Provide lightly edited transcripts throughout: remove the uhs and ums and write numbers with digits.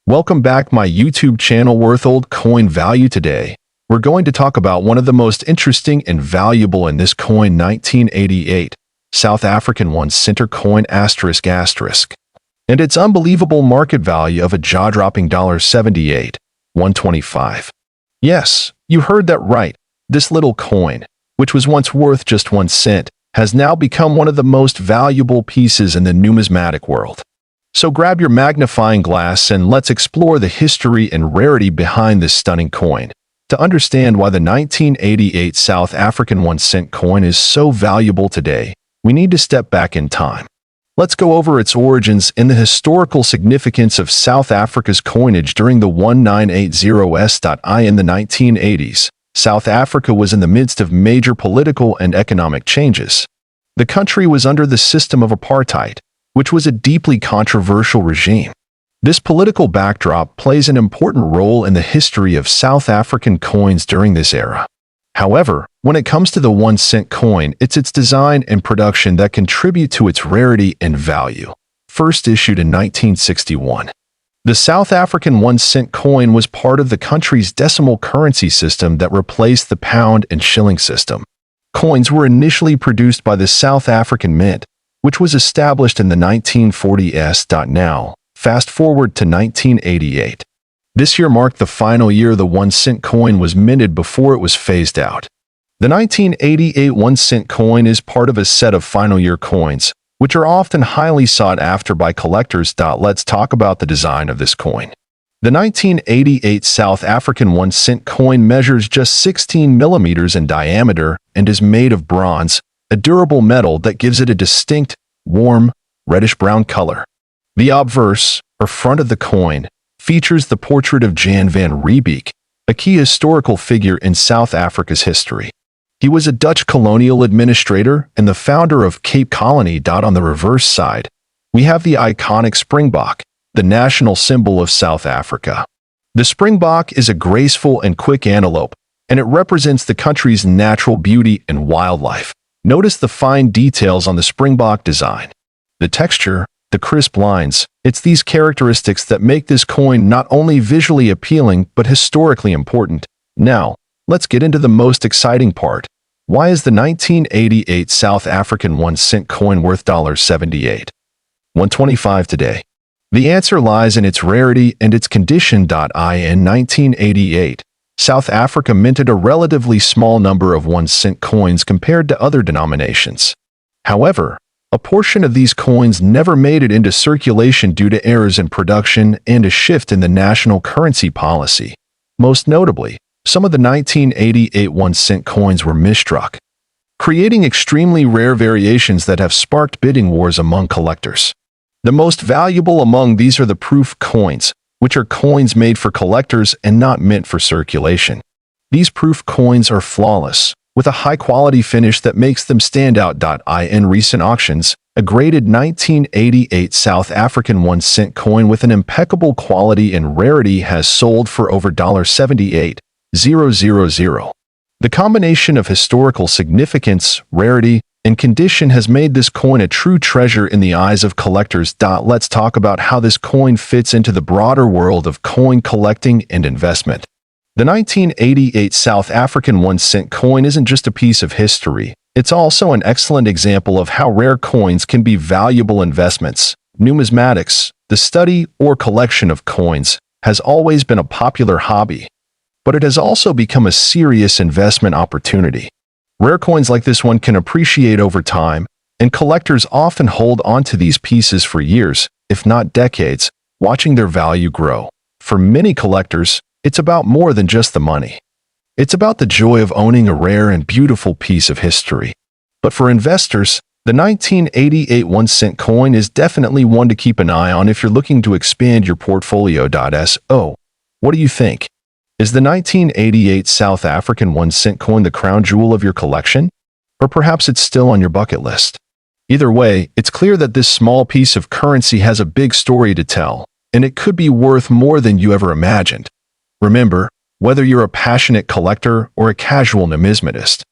Welcome back my YouTube channel Worth Old Coin Value. Today, we're going to talk about one of the most interesting and valuable in this coin 1988 South African 1 center coin ***, and its unbelievable market value of a jaw-dropping $78,125. Yes, you heard that right. This little coin, which was once worth just 1 cent, has now become one of the most valuable pieces in the numismatic world. So grab your magnifying glass and let's explore the history and rarity behind this stunning coin. To understand why the 1988 South African 1 cent coin is so valuable today, we need to step back in time. Let's go over its origins and the historical significance of South Africa's coinage during the 1980s. In the 1980s, South Africa was in the midst of major political and economic changes. The country was under the system of apartheid, which was a deeply controversial regime. This political backdrop plays an important role in the history of South African coins during this era. However, when it comes to the 1 cent coin, it's its design and production that contribute to its rarity and value. First issued in 1961. The South African 1 cent coin was part of the country's decimal currency system that replaced the pound and shilling system. Coins were initially produced by the South African Mint, which was established in the 1940s. Now, fast forward to 1988. This year marked the final year the 1 cent coin was minted before it was phased out. The 1988 1 cent coin is part of a set of final year coins, which are often highly sought after by collectors. Let's talk about the design of this coin. The 1988 South African 1 cent coin measures just 16 millimeters in diameter and is made of bronze, a durable metal that gives it a distinct, warm, reddish-brown color. The obverse, or front of the coin, features the portrait of Jan van Riebeeck, a key historical figure in South Africa's history. He was a Dutch colonial administrator and the founder of Cape Colony. On the reverse side, we have the iconic springbok, the national symbol of South Africa. The springbok is a graceful and quick antelope, and it represents the country's natural beauty and wildlife. Notice the fine details on the springbok design. The texture, the crisp lines, it's these characteristics that make this coin not only visually appealing but historically important. Now, let's get into the most exciting part. Why is the 1988 South African 1 cent coin worth $78,125 today? The answer lies in its rarity and its condition. In 1988, South Africa minted a relatively small number of 1 cent coins compared to other denominations. However, a portion of these coins never made it into circulation due to errors in production and a shift in the national currency policy. Most notably, some of the 1988 1 cent coins were misstruck, creating extremely rare variations that have sparked bidding wars among collectors. The most valuable among these are the proof coins, which are coins made for collectors and not meant for circulation. These proof coins are flawless, with a high-quality finish that makes them stand out. In recent auctions, a graded 1988 South African 1 cent coin with an impeccable quality and rarity has sold for over $78,000. The combination of historical significance, rarity, and condition has made this coin a true treasure in the eyes of collectors. Let's talk about how this coin fits into the broader world of coin collecting and investment. The 1988 South African 1 cent coin isn't just a piece of history, it's also an excellent example of how rare coins can be valuable investments. Numismatics, the study or collection of coins, has always been a popular hobby, but it has also become a serious investment opportunity. Rare coins like this one can appreciate over time, and collectors often hold onto these pieces for years, if not decades, watching their value grow. For many collectors, it's about more than just the money. It's about the joy of owning a rare and beautiful piece of history. But for investors, the 1988 1 cent coin is definitely one to keep an eye on if you're looking to expand your portfolio. So, what do you think? Is the 1988 South African 1 cent coin the crown jewel of your collection? Or perhaps it's still on your bucket list? Either way, it's clear that this small piece of currency has a big story to tell, and it could be worth more than you ever imagined. Remember, whether you're a passionate collector or a casual numismatist,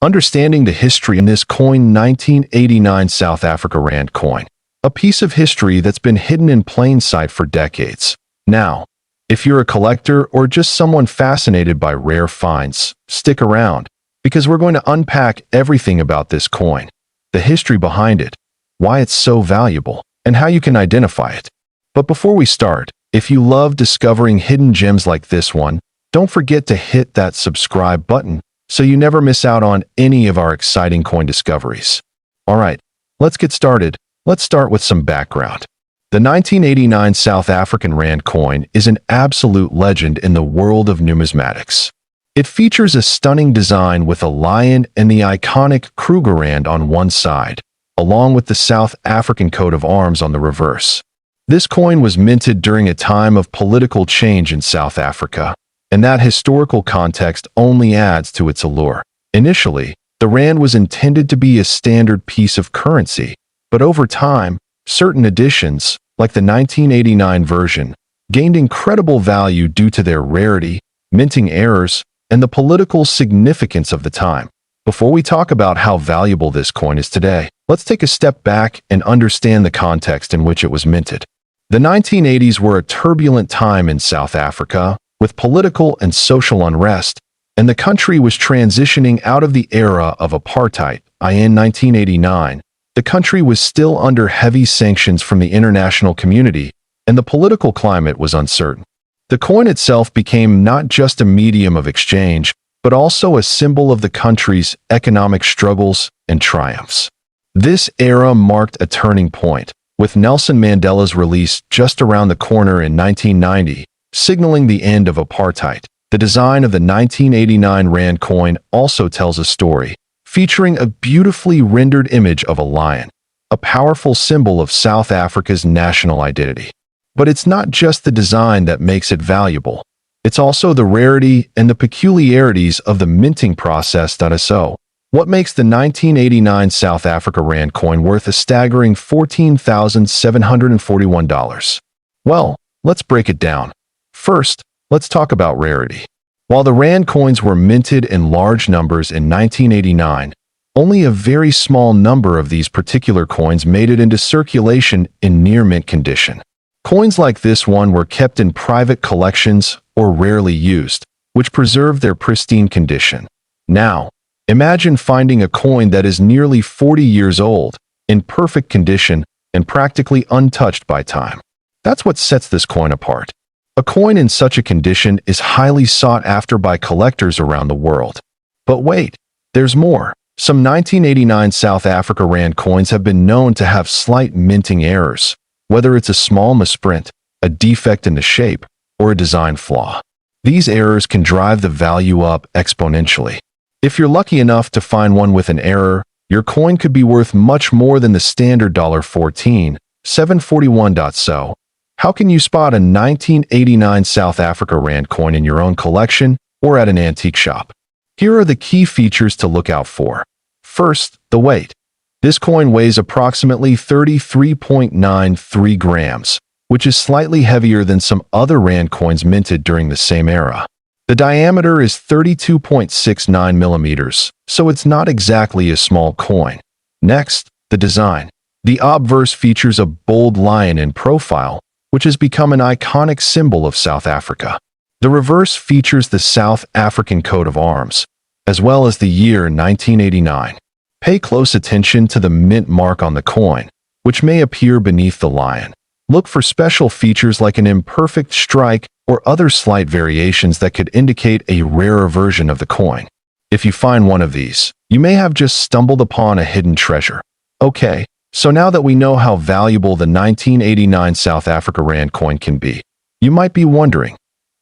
understanding the history in this coin 1989 South Africa Rand coin, a piece of history that's been hidden in plain sight for decades. Now, if you're a collector or just someone fascinated by rare finds, stick around, because we're going to unpack everything about this coin, the history behind it, why it's so valuable, and how you can identify it. But before we start, if you love discovering hidden gems like this one, don't forget to hit that subscribe button so you never miss out on any of our exciting coin discoveries. Alright, let's get started. Let's start with some background. The 1989 South African Rand coin is an absolute legend in the world of numismatics. It features a stunning design with a lion and the iconic Krugerrand on one side, along with the South African coat of arms on the reverse. This coin was minted during a time of political change in South Africa, and that historical context only adds to its allure. Initially, the Rand was intended to be a standard piece of currency, but over time, certain editions, like the 1989 version, gained incredible value due to their rarity, minting errors, and the political significance of the time. Before we talk about how valuable this coin is today, let's take a step back and understand the context in which it was minted. The 1980s were a turbulent time in South Africa, with political and social unrest, and the country was transitioning out of the era of apartheid. In 1989, the country was still under heavy sanctions from the international community, and the political climate was uncertain. The coin itself became not just a medium of exchange, but also a symbol of the country's economic struggles and triumphs. This era marked a turning point, with Nelson Mandela's release just around the corner in 1990, signaling the end of apartheid. The design of the 1989 Rand coin also tells a story, featuring a beautifully rendered image of a lion, a powerful symbol of South Africa's national identity. But it's not just the design that makes it valuable. It's also the rarity and the peculiarities of the minting process. So, what makes the 1989 South Africa Rand coin worth a staggering $14,741? Well, let's break it down. First, let's talk about rarity. While the Rand coins were minted in large numbers in 1989, only a very small number of these particular coins made it into circulation in near-mint condition. Coins like this one were kept in private collections or rarely used, which preserved their pristine condition. Now, imagine finding a coin that is nearly 40 years old, in perfect condition, and practically untouched by time. That's what sets this coin apart. A coin in such a condition is highly sought after by collectors around the world. But wait, there's more. Some 1989 South Africa Rand coins have been known to have slight minting errors, whether it's a small misprint, a defect in the shape, or a design flaw. These errors can drive the value up exponentially. If you're lucky enough to find one with an error, your coin could be worth much more than the standard $14,741. So, how can you spot a 1989 South Africa Rand coin in your own collection or at an antique shop? Here are the key features to look out for. First, the weight. This coin weighs approximately 33.93 grams, which is slightly heavier than some other Rand coins minted during the same era. The diameter is 32.69 millimeters, so it's not exactly a small coin. Next, the design. The obverse features a bold lion in profile, which has become an iconic symbol of South Africa. The reverse features the South African coat of arms, as well as the year 1989. Pay close attention to the mint mark on the coin, which may appear beneath the lion. Look for special features like an imperfect strike or other slight variations that could indicate a rarer version of the coin. If you find one of these, you may have just stumbled upon a hidden treasure. Okay, so now that we know how valuable the 1989 South Africa Rand coin can be, you might be wondering,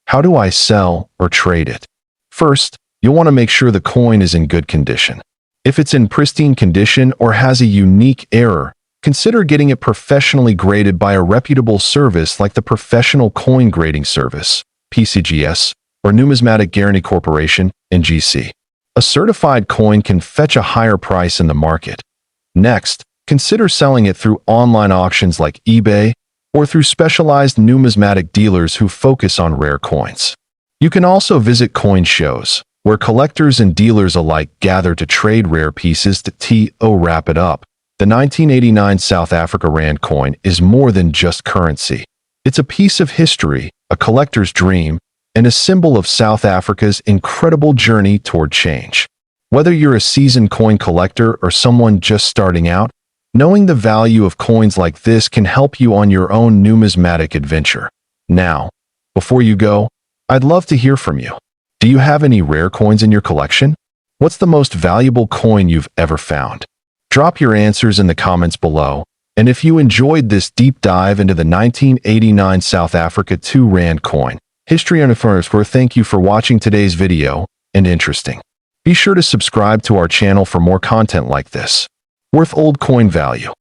how do I sell or trade it? First, you'll want to make sure the coin is in good condition. If it's in pristine condition or has a unique error, consider getting it professionally graded by a reputable service like the Professional Coin Grading Service, PCGS, or Numismatic Guarantee Corporation, NGC. A certified coin can fetch a higher price in the market. Next, consider selling it through online auctions like eBay or through specialized numismatic dealers who focus on rare coins. You can also visit coin shows, where collectors and dealers alike gather to trade rare pieces. To wrap it up, the 1989 South Africa Rand coin is more than just currency. It's a piece of history, a collector's dream, and a symbol of South Africa's incredible journey toward change. Whether you're a seasoned coin collector or someone just starting out, knowing the value of coins like this can help you on your own numismatic adventure. Now, before you go, I'd love to hear from you. Do you have any rare coins in your collection? What's the most valuable coin you've ever found? Drop your answers in the comments below. And if you enjoyed this deep dive into the 1989 South Africa 2 Rand coin, History on the Furnace, thank you for watching today's video, and interesting. Be sure to subscribe to our channel for more content like this. Worth old coin value.